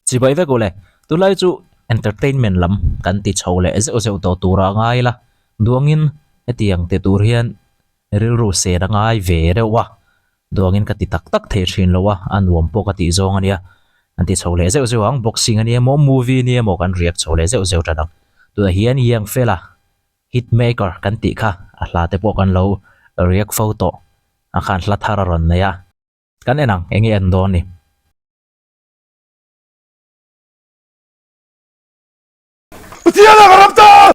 chỉ bởi vậy cô lệ tôi lấy chú entertainment lắm cần tít sầu lệ dễ dễ tổ tu ra ngay là duangin tiếng te tu hiền ril ru se ra ngay về đâu wa duangin cái tít tắc tắc thế xin lo wa anh uống po cái tít zong anh anh tít sầu lệ dễ dễ ang boxing anh mo movie anh mo kan react sầu lệ dễ dễ ra đằng tôi hiền hiền phê là hitmaker kan tít kha là te po kan lo react photo akan la thara ron na ya kan enang engi endon ni Tiada harapta!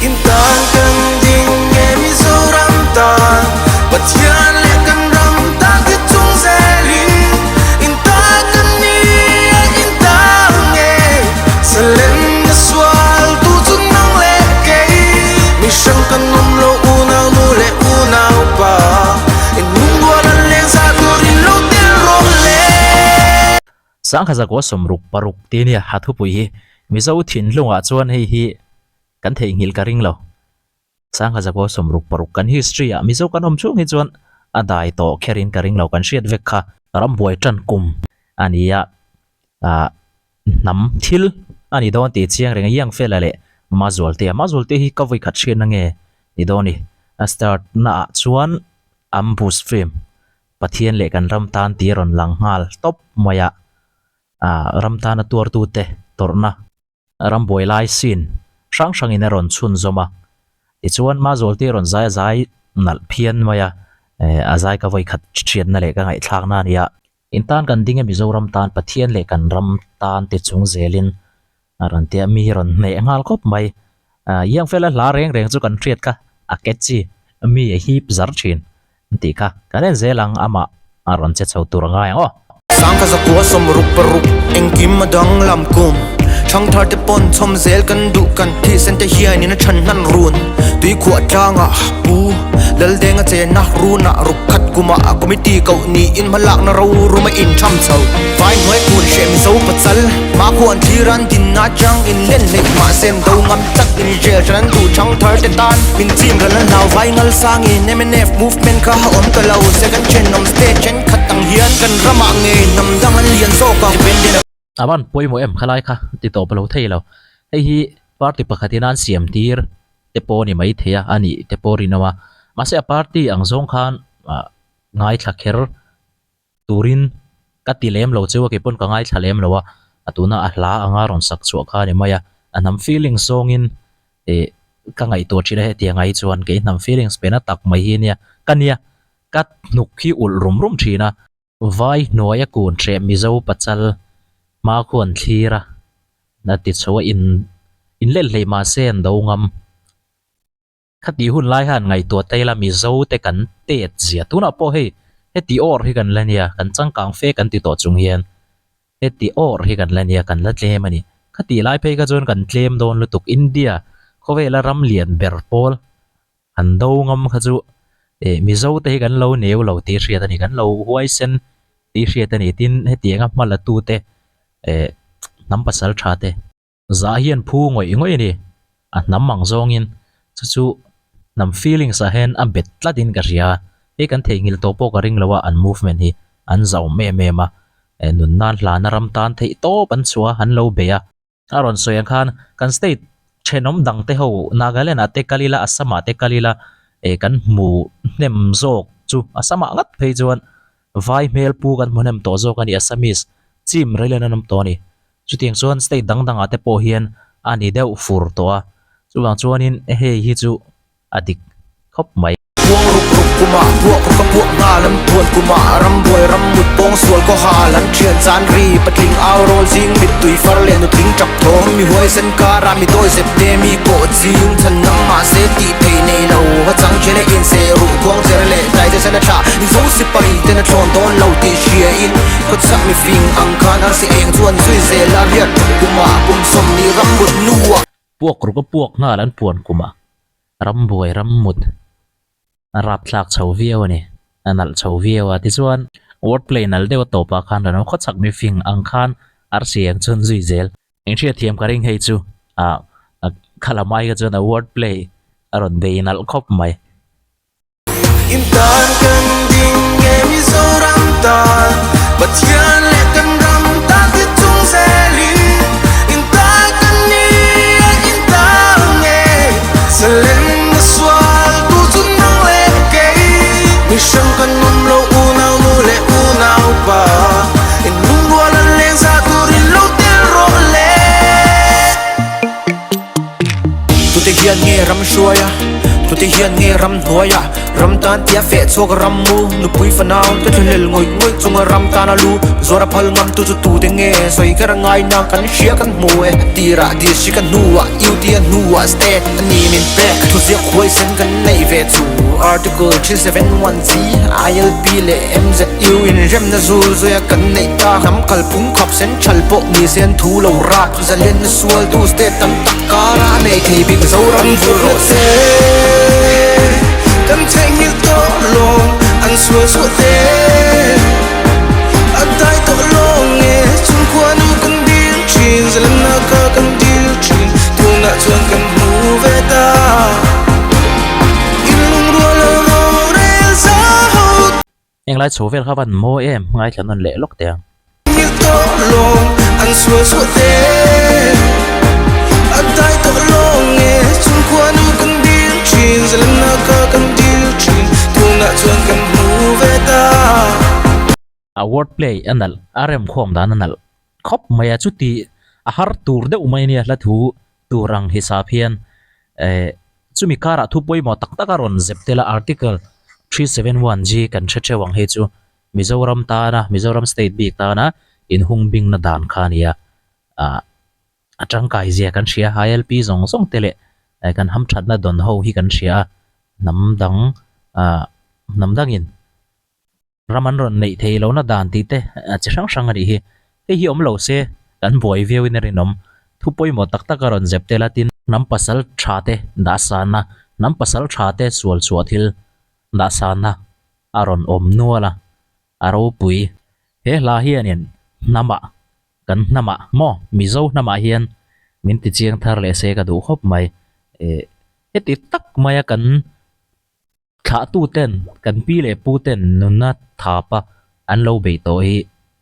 Intan kan ding emi zoram ta Patian le kan ram ta ti chung zelin Intan kan ni intan nge Selen na swal tu chung nang le kei Mi shang kan num lo unaw nu le unaw pa In mung walan leng sa turin lo til rong le sang khaza ko somruk paruk ti ni hathu pui hi mi zo thin lunga chuan hi kan thei ngil ka ring lo sang khaza ko somruk paruk kan history a mi zo kan om chung hi chuan adai to kherin ka ring lo kan hriat vek kha rambuai tan kum ania nam thil ani don ti chiang renga yang fela le mazol te hi ka voi khat chen nge ni doni a start na chuan ambus film pathian le kan ram tan ti ron lang hal top maya ram tan tur tu te torna ramboi lai sin sang sang in ron chun zoma ti chuan mazol te ron zai nal phian maya azai ka voi khat chian na le ka ngai thak na nia intan kan dinge mizoram tan pathian le kan ram tan te chung zelin aran te mi ron ne ngal khop mai yang fela la reng chu kan triat ka aketchi mi hi zar chin ti kha kanen zelang ama aron che chau tur ngai o sang ka za ko som ruk paruk engkim madang lam kum chang thar te pon chom zel kan du kan thi sen te hian in a than nan run tui khua changa pu lal denga che na ru na ruk khat kuma committee kau ni in malak na ro ru ma in cham chau vai noi kun shem zo pachal ma khon thi ran din na chang in len le ma sem do ngam tak in jail chan du chang thar te tan min chim ran naw vai ngal sang in MNF movement ka ha om ka lo second chen nom stage chen khat tang hian kan rama nge nam dang an lian so ka dependent aban poi mo em khalai kha ti to palo thei lo hei hi party pakhatin an siam tir te po ni mai theya ani te po rinawa mase a party ang zong khan ngai thakher turin ka tilem lo chewa ke pon ka ngai thalem lowa atuna a hla anga ron sak chu kha ni maya anam feeling song in ka ngai to chira he tia ngai chuan ke nam feelings pena tak mai hi nia kania kat nuk khi ul rum thina vai noya kun tre mi zo pachal ma khon thira na ti chawa in lel hlei ma sen do ngam khati hun lai han ngai to taila mi zo te kan te zia tuna po he ti or hi kan lania kan changkang fe kan ti to chung hian ti or hi kan lania kan la tlem ani khati lai pe ka jon kan tlem don lutuk India khowela ram lian berpol an do ngam kha chu mi zo te hi kan lo neu lo ti hriat ani kan lo huai sen ti hriat ani tin he tianga mala tu te nam pasal thate za hian phu ngoi ni a nam mang zong in chu nam feelings a hen a bet tladin ka ria e kan theingil to po ka ring lawa an movement hi an zau me ma nun nan hla na ram tan thei to pan chua han lo beya aron soyan khan kan state chenom dang te ho Nagaland ate kalila Assam te kalila kan mu nem zok chu asama ngat phei chuan vai mel pu kan monem to zo kan Assamese chim relen nam to ni chuting chuan state dang ate po hian ani deuh fur to a chuwang chuanin he hi chu adik khop mai buông rục rục kuma buộc có buộc nga lắm buồn kuma ram buổi ram một bông suol có hà lắm chuyện gian ri bắt linh ao rô zing bịt tùy phar lên nó tính chọc thô mi huay sân ca ra mi tôi dẹp đê mi cổ zing thân nắng mà sẽ tị thầy này lâu hóa trắng chế này in xe rủ quang chế lệ đại thế sẽ là trả dấu xí bari tên là tròn đón lâu tị chia in có sắc mi phình ăn khan ăn sẽ anh chuan duy dễ la riết kuma bung som ni ram một nua puak ru ko puak na lan puan kuma ram buai ram mut rap tlak chho viau ni anal chho viau a ti chuan wordplay nal deuh to pa khan ran kho chak mi fing ang khan ar siang chun zui zel eng thia thiam ka ring hei chu a khalamai ka chuan a wordplay aron beinal khop mai Intan kan ding em zoram tan Batian le kan ram ta ti chung zeli Intan kan ni intan nge Selen na swal tu chun nang le kei Mi shang kan mum lo unaw nu le unaw pa In lung walan leng sa tu rin lo tel ro le Tu te hian nge ram shuaya Tu te hian nge ram hnuaya ram tan tia fe chok ram mu nu pui fanau te thlel ngoi ngoi chunga ram tan alu zora phal ngam tu chu tu te nge soi kar ngai na kan hria kan mu e tira di shi kan nuwa you dia nuwa state ani min pe tu zia khoi sen kan nei ve chu article 371c ilp le mzu in rem na zul zoya kan nei ta nam kal pung khop sen chal po ni sen thu lo rap zalen sual tu state tam takara nei thei big zoram ro se Kan thanh như tổ lông ăn xua xua thế ăn tay tổ lông nghe chung qua nu kan điên chín giờ lần nào cả kan điên chín tu na chuan kan mu về ta in lung đua lơ ngô re sa hậu eng lai chho vel kha van mo em ngai thlan an le lok teng như tổ lông ăn xua xua thế ăn tay tổ lông nghe chung qua nu kan điên chín giờ lần nào cả kan na chuan kan mu ve ta a wordplay anal arem khom dan anal khop maya chuti a har tur de umai ni la thu turang hisap hian chumi kara thu poi mo tak tak aron zeptela article 371g kan chewang he chu Mizoram ta na Mizoram state bik ta na in hungbing na dan khania a tangkai zia kan ria ilp zong zong tele kan ham that na don ho hi kan ria namdangin raman ron nei thei lo na dan ti te chi sang sang ri hi hi om lo se kan boi view in rinom thu poi mo tak tak ron zep te latin nam pasal thate da sana nam pasal thate sual suathil da sana aron om nuala aro pui he la hianin nama kan nama mo mizo nama hian min ti chiang thar le se ka du khop mai e ti tak maya kan thả tu ten kan pi le pu ten nunna thapa an lo be to hi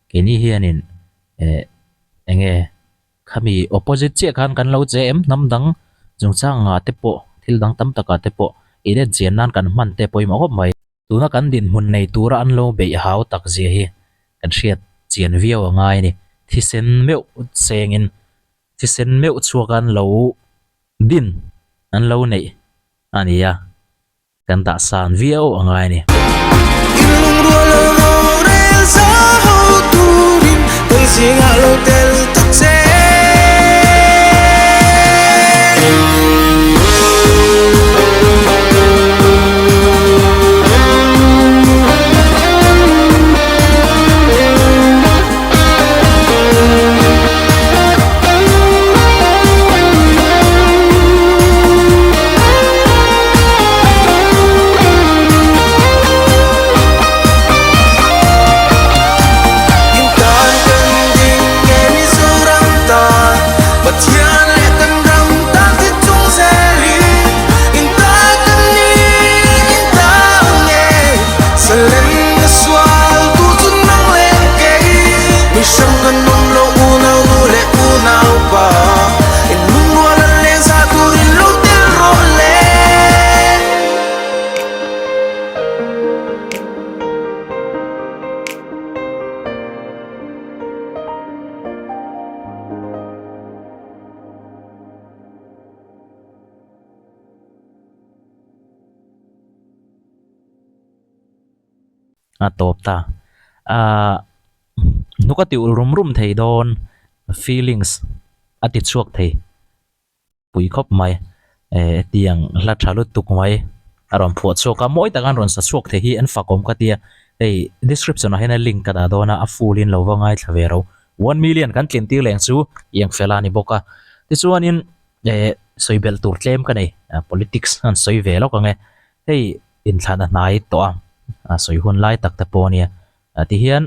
keni hianin enge khami opposite che kan lo che em nam dang jung chang nga te po thil dang tam taka te po ire chen nan kan man te poi ma mai tuna kan din hun nei tura an lo be hau tak je hi kan hriat chen viau ngai ni thi sen meu sengin thi sen meu chuakan lo din an lo nei ania kan ta san viau angai ni Ilung đua lơ ngô re sa hậu tu rin kan singa lo tel tak se top ta nuka ti rum thei don feelings ati chuak thei pui khop mai tiang la thalut tuk mai aron phuat so ka moi takan ron sa chuak thei hi an fakom ka tia ei description a hena link ka da dona a full in lo wangai thavero 1 million kan tlin ti leng chu yang felani boka ti chuanin soibel tur tlem ka nei politics an soi velo ka nge hei in thlan a hnai to a soi hun lai tak te pawh nia ti hian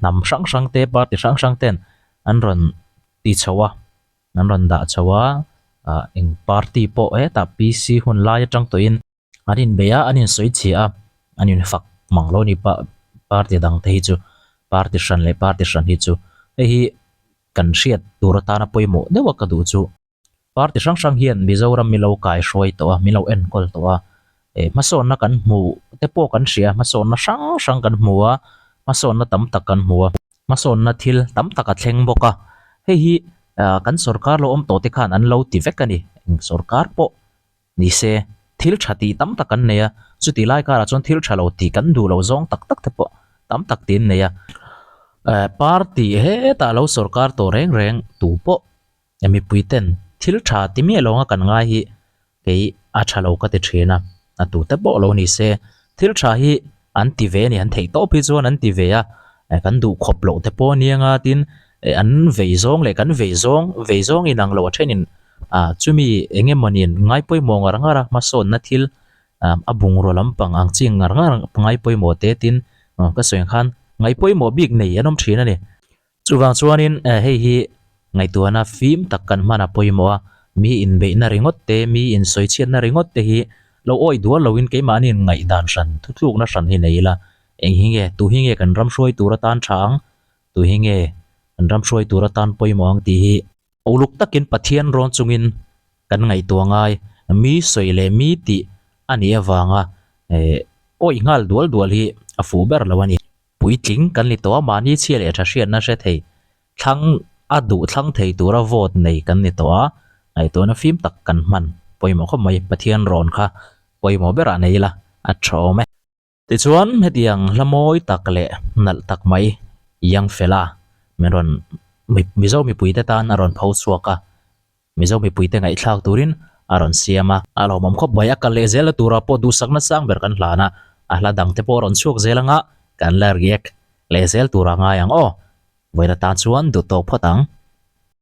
nam hrang hrang te party hrang hrang ten an ron ti chowa an ron da chowa eng party pawh ta PC hun lai atang to in anin beya anin soi chia anin fak manglo ni pa party dang te hi chu party hran le party hran hi chu hi kan hriat turata na poimo dewa ka du chu party hrang hrang hian mizoram milo kai hroi to milo en kol to mason na kan mu te po kan hria mason na hrang hrang kan hmuwa mason na tam tak kan hmuwa mason na thil tam tak a thleng boka hi kan sarkar lo om to te khan an lo ti vek ani sarkar po ni se thil thati tam tak kan neya chuti lai kara chon thil thalo ti kan du lo zong tak tak te po tam tak tin neya party he ta lo sarkar to reng reng tu po emi puiten thil tha ti mi longa kan ngai hi ke a thalo ka te thina a tu te bo lo ni se thil tha hi an ti ve ni an thei to pi chuan an ti ve a kan du khop lo te po nianga tin an veizong le kan veizong inang lo thenin chumi enge manin ngai poi mo ngar ngara ma son na thil abung ro lampang ang ching ngar ngar ngai poi mo te tin ka soeng khan ngai poi mo big nei anom thina ni chuwang chuanin hei hi ngai tuana phim takkan mana poi mo mi in be na ringot te mi in soi chian na ringot te hi lo oi dual lo in ke manin ngai dan ran thutluk na ran hi nei la eng hinge tu hinge kan ram shroi tura tan thang tu hinge kan ram shroi tura tan poi mo ang ti hi oluk takin pathian ron chungin kan ngai tuangai mi soi le mi ti ani awanga oi ngal dual dual hi a fu ber lawani puitling kan li to mani chiale tha hriat na hre thei thlang adu thlang thei tura vote nei kan ni to ai to na phim tak kan man poimo kho mai pathian ron kha poimo bera nei la a thome ti chuan hetiang lamoi tak le nal tak mai yang fela meron mizo mi puite tan aron phau chuaka mizo mi puite ngai thlak turin aron siama alo mom kho baya ka le zel tura po du sakna sang ber kan hlana ahla dang te po ron chuak zelanga kan la riek le zel tura nga yang o voida tan chuan du to photang